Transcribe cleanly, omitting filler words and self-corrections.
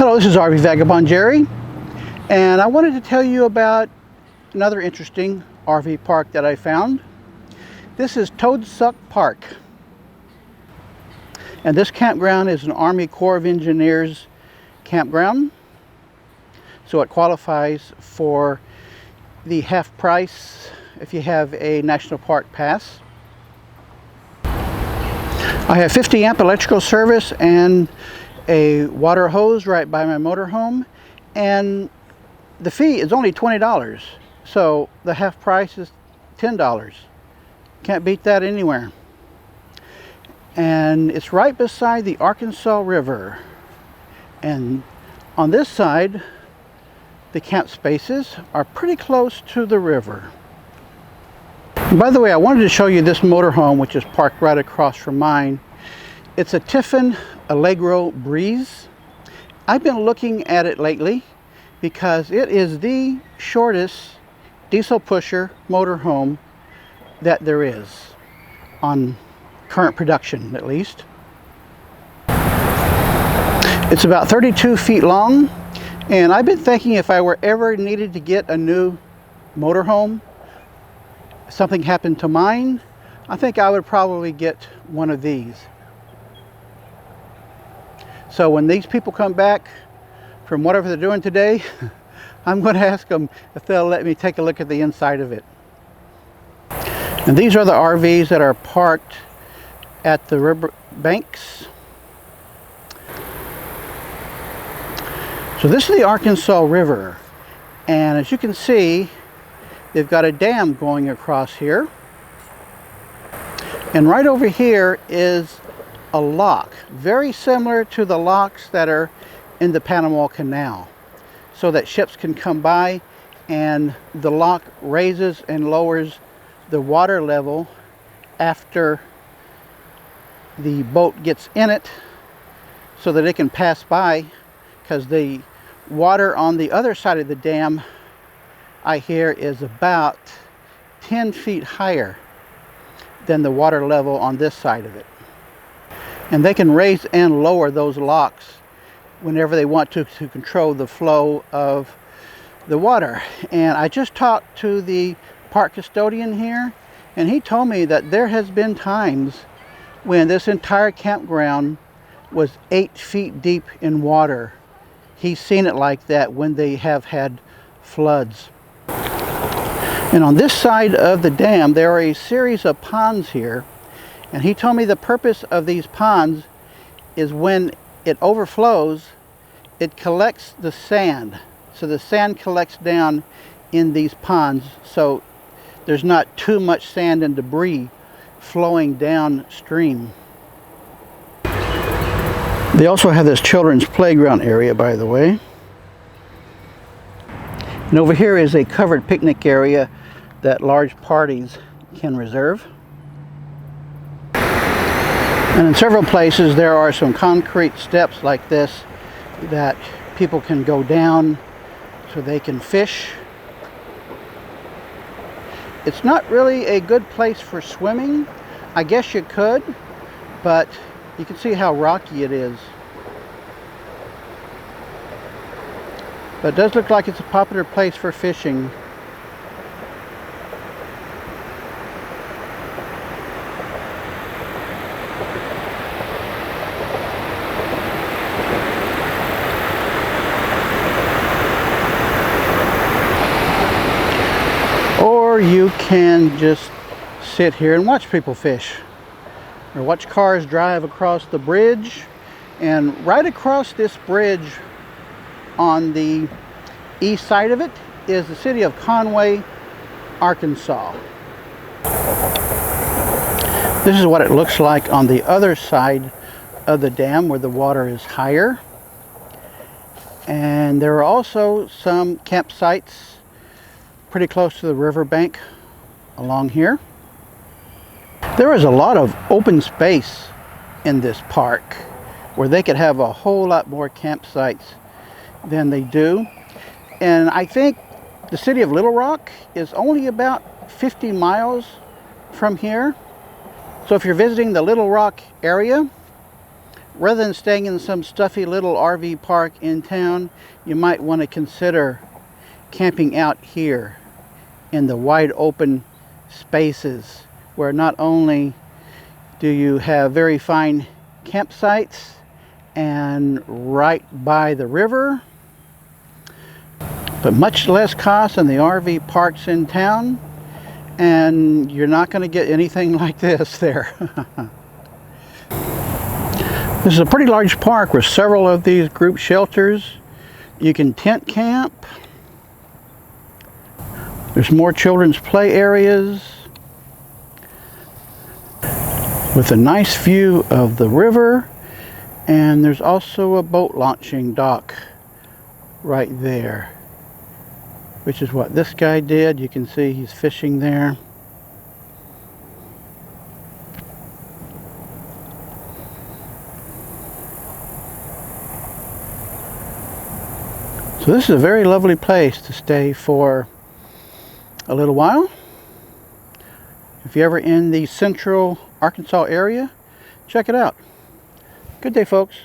Hello, this is RV Vagabond Jerry, and I wanted to tell you about another interesting RV park that I found. This is Toadsuck Park, and this campground is an Army Corps of Engineers campground, so it qualifies for the half price if you have a National Park Pass. I have 50 amp electrical service and a water hose right by my motorhome, and the fee is only $20, so the half price is $10. Can't beat that anywhere. And it's right beside the Arkansas River, and on this side the camp spaces are pretty close to the river. And by the way, I wanted to show you this motorhome, which is parked right across from mine. It's a Tiffin Allegro Breeze. I've been looking at it lately because it is the shortest diesel pusher motorhome that there is on current production, at least. It's about 32 feet long, and I've been thinking if I were ever needed to get a new motorhome, something happened to mine, I think I would probably get one of these. So when these people come back from whatever they're doing today, I'm going to ask them if they'll let me take a look at the inside of it. And these are the RVs that are parked at the river banks. So this is the Arkansas River, and as you can see, they've got a dam going across here. And right over here is a lock, very similar to the locks that are in the Panama Canal, so that ships can come by, and the lock raises and lowers the water level after the boat gets in it so that it can pass by, because the water on the other side of the dam, I hear, is about 10 feet higher than the water level on this side of it. And they can raise and lower those locks whenever they want to control the flow of the water. And I just talked to the park custodian here, and he told me that there has been times when this entire campground was 8 feet deep in water. He's seen it like that when they have had floods. And on this side of the dam, there are a series of ponds here. And he told me the purpose of these ponds is when it overflows, it collects the sand. So the sand collects down in these ponds, so there's not too much sand and debris flowing downstream. They also have this children's playground area, by the way. And over here is a covered picnic area that large parties can reserve. And in several places there are some concrete steps like this that people can go down so they can fish. It's not really a good place for swimming. I guess you could, but you can see how rocky it is. But it does look like it's a popular place for fishing. Or you can just sit here and watch people fish, or watch cars drive across the bridge. And right across this bridge on the east side of it is the city of Conway, Arkansas. This is what it looks like on the other side of the dam where the water is higher. And there are also some campsites pretty close to the riverbank along here. There is a lot of open space in this park where they could have a whole lot more campsites than they do. And I think the city of Little Rock is only about 50 miles from here. So if you're visiting the Little Rock area, rather than staying in some stuffy little RV park in town, you might want to consider camping out here in the wide open spaces, where not only do you have very fine campsites and right by the river, but much less cost than the RV parks in town, and you're not going to get anything like this there. This is a pretty large park with several of these group shelters. You can tent camp. There's more children's play areas with a nice view of the river, and there's also a boat launching dock right there, which is what this guy did. You can see he's fishing there. So this is a very lovely place to stay for a little while. If you're ever in the central Arkansas area, check it out. Good day, folks.